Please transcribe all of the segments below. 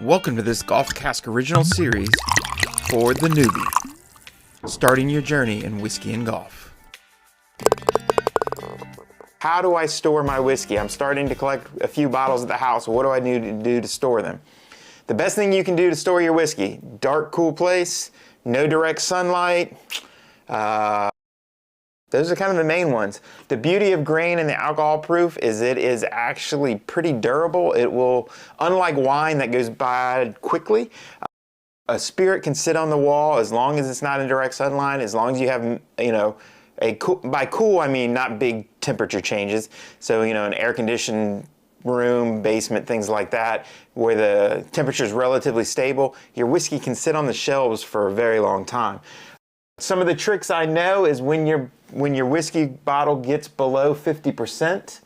Welcome to this Golf Cask original series for the Newbie, starting your journey in whiskey and golf. How do I store my whiskey? I'm starting to collect a few bottles at the house. What do I need to do to store them? The best thing you can do to store your whiskey: dark, cool place, no direct sunlight. Those are kind of the main ones. The beauty of grain and the alcohol proof is it is actually pretty durable. It will, unlike wine that goes bad quickly, a spirit can sit on the wall as long as it's not in direct sunlight, as long as you have, by cool I mean not big temperature changes. So, an air-conditioned room, basement, things like that, where the temperature is relatively stable, your whiskey can sit on the shelves for a very long time. Some of the tricks I know is when your whiskey bottle gets below 50%,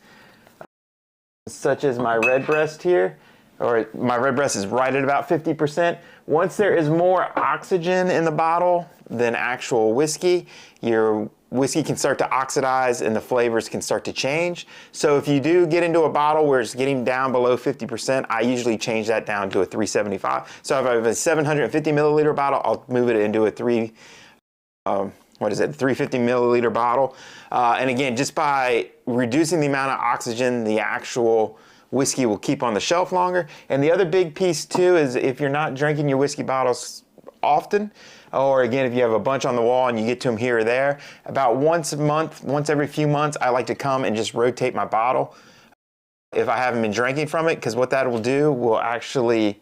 such as my Redbreast here, or my Redbreast is right at about 50%. Once there is more oxygen in the bottle than actual whiskey, your whiskey can start to oxidize and the flavors can start to change. So if you do get into a bottle where it's getting down below 50%, I usually change that down to a 375. So if I have a 750 milliliter bottle, I'll move it into a 350 milliliter bottle. And again, just by reducing the amount of oxygen, the actual whiskey will keep on the shelf longer. And the other big piece too is if you're not drinking your whiskey bottles often, or again, if you have a bunch on the wall and you get to them here or there, about once a month, once every few months, I like to come and just rotate my bottle if I haven't been drinking from it, because what that will do will actually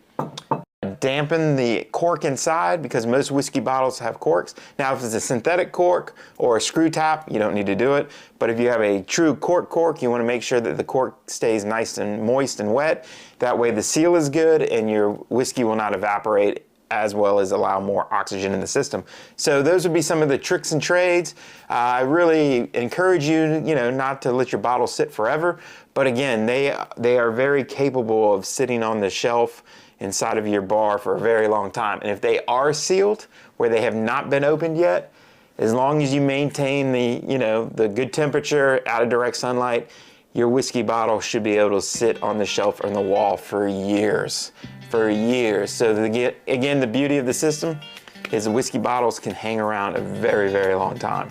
dampen the cork inside, because most whiskey bottles have corks. Now, if it's a synthetic cork or a screw top, you don't need to do it. But if you have a true cork, you want to make sure that the cork stays nice and moist and wet. That way the seal is good and your whiskey will not evaporate, as well as allow more oxygen in the system. So those would be some of the tricks and trades. I really encourage you, not to let your bottle sit forever. But again, they are very capable of sitting on the shelf inside of your bar for a very long time. And if they are sealed, where they have not been opened yet, as long as you maintain the good temperature out of direct sunlight, your whiskey bottle should be able to sit on the shelf or on the wall for years. So again, the beauty of the system is the whiskey bottles can hang around a very, very long time.